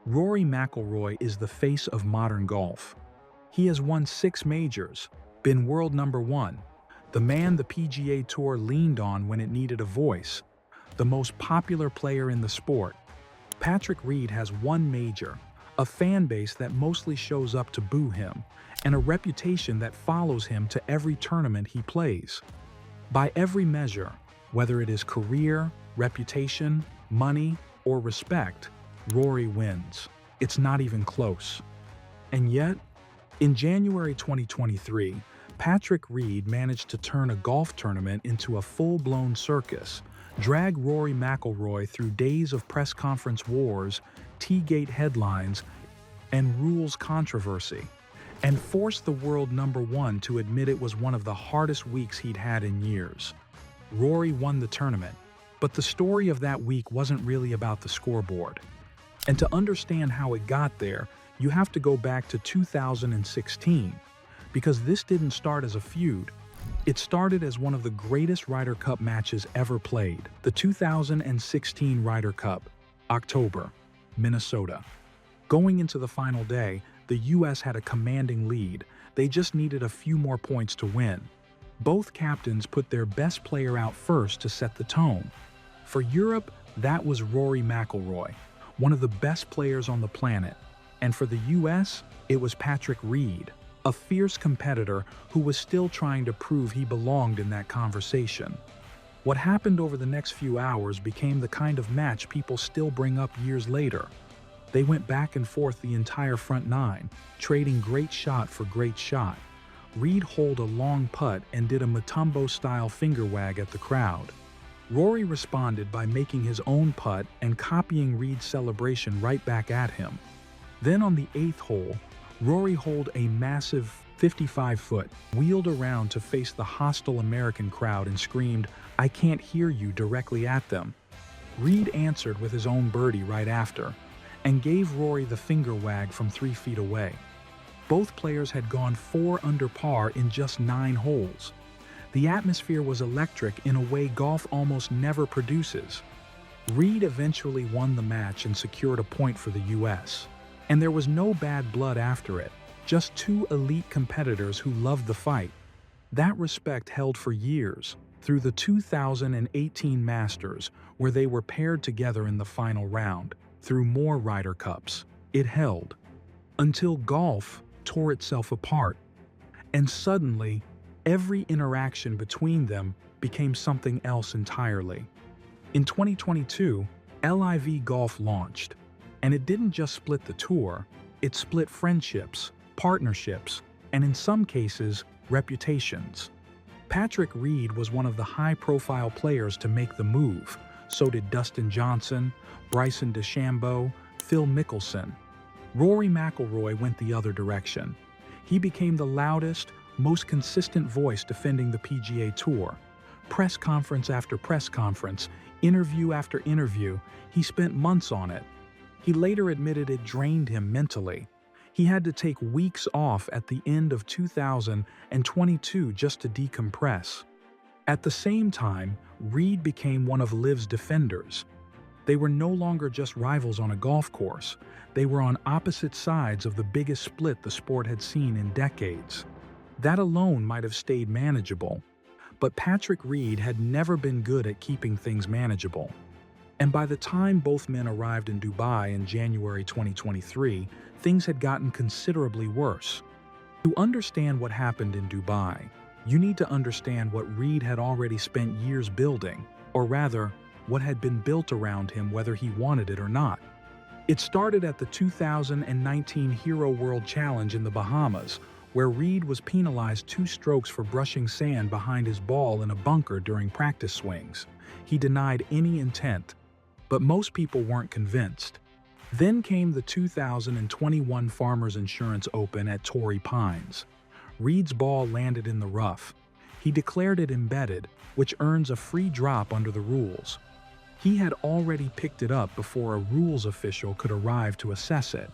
Rory McIlroy is the face of modern golf. He has won 6 majors, been world number 1, the man the PGA Tour leaned on when it needed a voice, the most popular player in the sport. Patrick Reed has 1 major, a fan base that mostly shows up to boo him, and a reputation that follows him to every tournament he plays. By every measure, whether it is career, reputation, money, or respect, Rory wins. It's not even close. And yet, in January 2023, Patrick Reed managed to turn a golf tournament into a full-blown circus, drag Rory McIlroy through days of press conference wars, Teegate headlines, and rules controversy, and force the world number 1 to admit it was one of the hardest weeks he'd had in years. Rory won the tournament, but the story of that week wasn't really about the scoreboard. And to understand how it got there, you have to go back to 2016, because this didn't start as a feud. It started as one of the greatest Ryder Cup matches ever played, the 2016 Ryder Cup, October, Minnesota. Going into the final day, the US had a commanding lead. They just needed a few more points to win. Both captains put their best player out first to set the tone. For Europe, that was Rory McIlroy, one of the best players on the planet. And for the US, it was Patrick Reed, a fierce competitor who was still trying to prove he belonged in that conversation. What happened over the next few hours became the kind of match people still bring up years later. They went back and forth the entire front 9, trading great shot for great shot. Reed holed a long putt and did a Mutombo-style finger wag at the crowd. Rory responded by making his own putt and copying Reed's celebration right back at him. Then on the 8th hole, Rory holed a massive 55-foot, wheeled around to face the hostile American crowd and screamed, "I can't hear you," directly at them. Reed answered with his own birdie right after, and gave Rory the finger wag from 3 feet away. Both players had gone 4 under par in just 9 holes. The atmosphere was electric in a way golf almost never produces. Reed eventually won the match and secured a point for the US. And there was no bad blood after it, just 2 elite competitors who loved the fight. That respect held for years, through the 2018 Masters, where they were paired together in the final round, through more Ryder Cups. It held. Until golf tore itself apart. And suddenly, every interaction between them became something else entirely. In 2022, LIV Golf launched. And it didn't just split the tour, it split friendships, partnerships, and in some cases, reputations. Patrick Reed was one of the high-profile players to make the move. So did Dustin Johnson, Bryson DeChambeau, Phil Mickelson. Rory McIlroy went the other direction. He became the loudest, most consistent voice defending the PGA Tour. Press conference after press conference, interview after interview, he spent months on it. He later admitted it drained him mentally. He had to take weeks off at the end of 2022 just to decompress. At the same time, Reed became one of LIV's defenders. They were no longer just rivals on a golf course. They were on opposite sides of the biggest split the sport had seen in decades. That alone might have stayed manageable. But Patrick Reed had never been good at keeping things manageable. And by the time both men arrived in Dubai in January 2023, things had gotten considerably worse. To understand what happened in Dubai, you need to understand what Reed had already spent years building, or rather, what had been built around him whether he wanted it or not. It started at the 2019 Hero World Challenge in the Bahamas, where Reed was penalized 2 strokes for brushing sand behind his ball in a bunker during practice swings. He denied any intent, but most people weren't convinced. Then came the 2021 Farmers Insurance Open at Torrey Pines. Reed's ball landed in the rough. He declared it embedded, which earns a free drop under the rules. He had already picked it up before a rules official could arrive to assess it.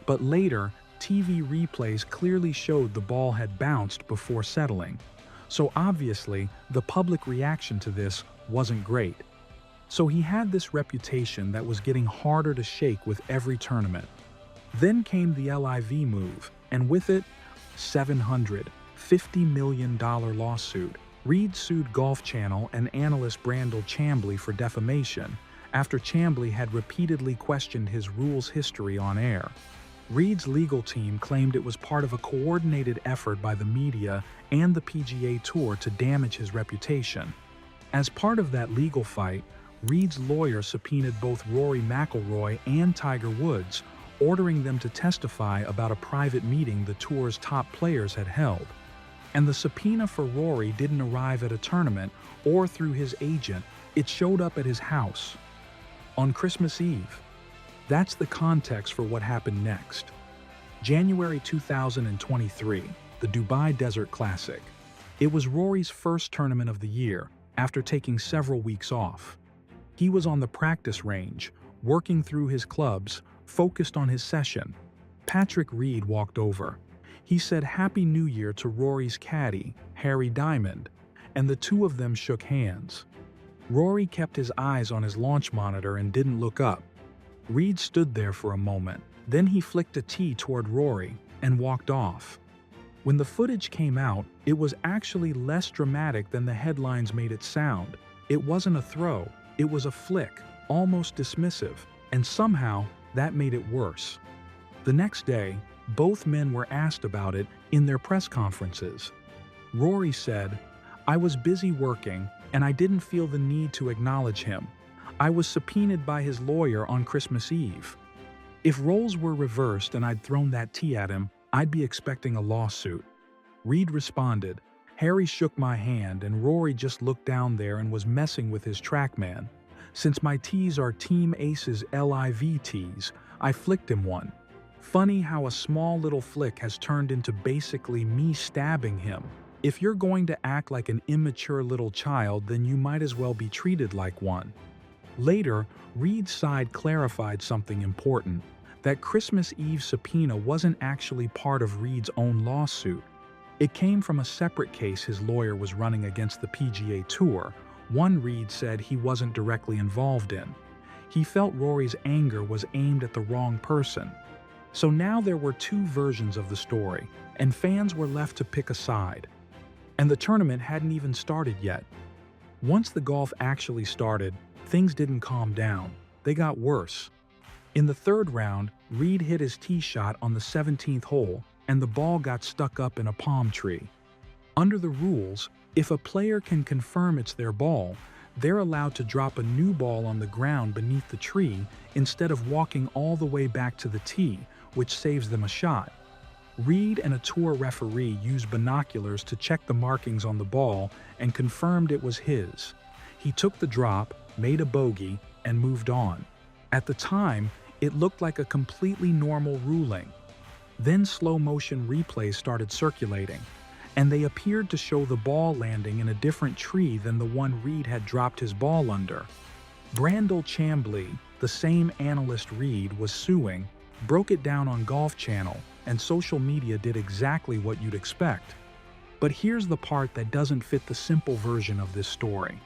But later, TV replays clearly showed the ball had bounced before settling. So obviously, the public reaction to this wasn't great. So he had this reputation that was getting harder to shake with every tournament. Then came the LIV move, and with it, $750 million lawsuit. Reed sued Golf Channel and analyst Brandel Chambly for defamation after Chambly had repeatedly questioned his rules history on air. Reed's legal team claimed it was part of a coordinated effort by the media and the PGA Tour to damage his reputation. As part of that legal fight, Reed's lawyer subpoenaed both Rory McIlroy and Tiger Woods, ordering them to testify about a private meeting the tour's top players had held. And the subpoena for Rory didn't arrive at a tournament or through his agent, it showed up at his house on Christmas Eve. That's the context for what happened next. January 2023, the Dubai Desert Classic. It was Rory's first tournament of the year after taking several weeks off. He was on the practice range, working through his clubs, focused on his session. Patrick Reed walked over. He said Happy New Year to Rory's caddy, Harry Diamond, and the two of them shook hands. Rory kept his eyes on his launch monitor and didn't look up. Reed stood there for a moment, then he flicked a tee toward Rory and walked off. When the footage came out, it was actually less dramatic than the headlines made it sound. It wasn't a throw, it was a flick, almost dismissive, and somehow that made it worse. The next day, both men were asked about it in their press conferences. Rory said, "I was busy working, and I didn't feel the need to acknowledge him. I was subpoenaed by his lawyer on Christmas Eve. If roles were reversed and I'd thrown that tee at him, I'd be expecting a lawsuit." Reed responded, "Harry shook my hand and Rory just looked down there and was messing with his TrackMan. Since my tees are Team Ace's LIV tees, I flicked him one. Funny how a small little flick has turned into basically me stabbing him. If you're going to act like an immature little child, then you might as well be treated like one." Later, Reed's side clarified something important, that Christmas Eve subpoena wasn't actually part of Reed's own lawsuit. It came from a separate case his lawyer was running against the PGA Tour, one Reed said he wasn't directly involved in. He felt Rory's anger was aimed at the wrong person. So now there were two versions of the story, and fans were left to pick a side. And the tournament hadn't even started yet. Once the golf actually started, things didn't calm down. They got worse. In the third round, Reed hit his tee shot on the 17th hole, and the ball got stuck up in a palm tree. Under the rules, if a player can confirm it's their ball, they're allowed to drop a new ball on the ground beneath the tree instead of walking all the way back to the tee, which saves them a shot. Reed and a tour referee used binoculars to check the markings on the ball and confirmed it was his. He took the drop, made a bogey, and moved on. At the time, it looked like a completely normal ruling. Then slow-motion replays started circulating, and they appeared to show the ball landing in a different tree than the one Reed had dropped his ball under. Brandel Chambly, the same analyst Reed was suing, broke it down on Golf Channel, and social media did exactly what you'd expect. But here's the part that doesn't fit the simple version of this story.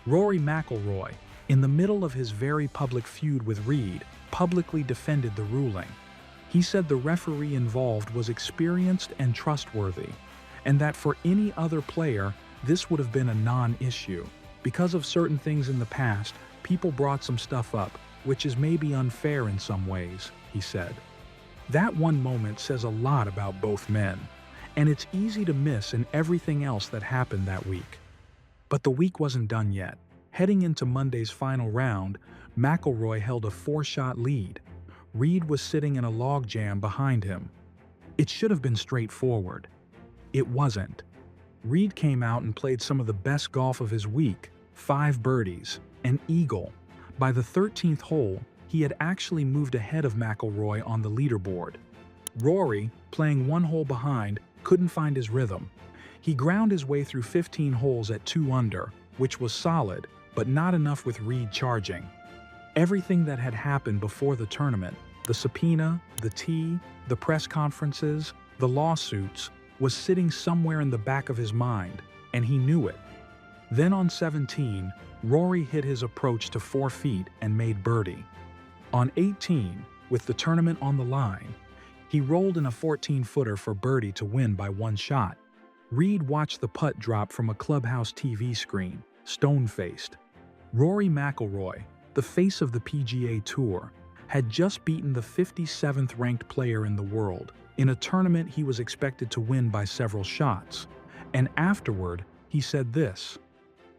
Rory McIlroy, in the middle of his very public feud with Reed, publicly defended the ruling. He said the referee involved was experienced and trustworthy, and that for any other player, this would have been a non-issue. Because of certain things in the past, people brought some stuff up, which is maybe unfair in some ways, he said. That one moment says a lot about both men, and it's easy to miss in everything else that happened that week. But the week wasn't done yet. Heading into Monday's final round, McIlroy held a 4-shot lead. Reed was sitting in a logjam behind him. It should have been straightforward. It wasn't. Reed came out and played some of the best golf of his week, 5 birdies, an eagle. By the 13th hole, he had actually moved ahead of McIlroy on the leaderboard. Rory, playing 1 hole behind, couldn't find his rhythm. He ground his way through 15 holes at 2 under, which was solid, but not enough with Reed charging. Everything that had happened before the tournament, the subpoena, the tee, the press conferences, the lawsuits, was sitting somewhere in the back of his mind, and he knew it. Then on 17, Rory hit his approach to 4 feet and made birdie. On 18, with the tournament on the line. He rolled in a 14-footer for birdie to win by one shot. Reed watched the putt drop from a clubhouse TV screen, stone-faced. Rory McIlroy, the face of the PGA Tour, had just beaten the 57th ranked player in the world in a tournament he was expected to win by several shots. And afterward, he said this: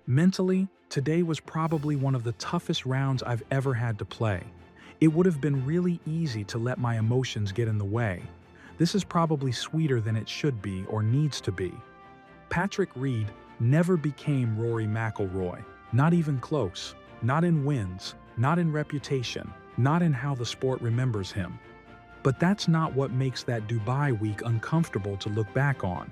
"Mentally, today was probably one of the toughest rounds I've ever had to play. It would have been really easy to let my emotions get in the way. This is probably sweeter than it should be or needs to be." Patrick Reed never became Rory McIlroy, not even close, not in wins, not in reputation, not in how the sport remembers him. But that's not what makes that Dubai week uncomfortable to look back on.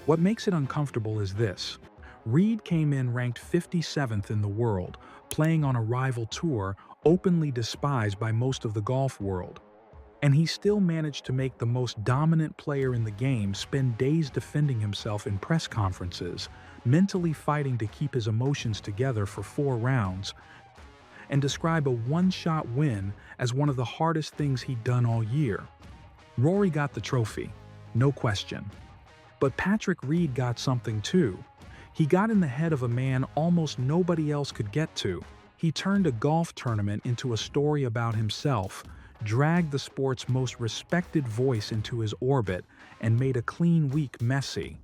What makes it uncomfortable is this: Reed came in ranked 57th in the world, playing on a rival tour openly despised by most of the golf world. And he still managed to make the most dominant player in the game spend days defending himself in press conferences, mentally fighting to keep his emotions together for 4 rounds, and describe a one-shot win as one of the hardest things he'd done all year. Rory got the trophy, no question. But Patrick Reed got something too. He got in the head of a man almost nobody else could get to. He turned a golf tournament into a story about himself, dragged the sport's most respected voice into his orbit, and made a clean week messy,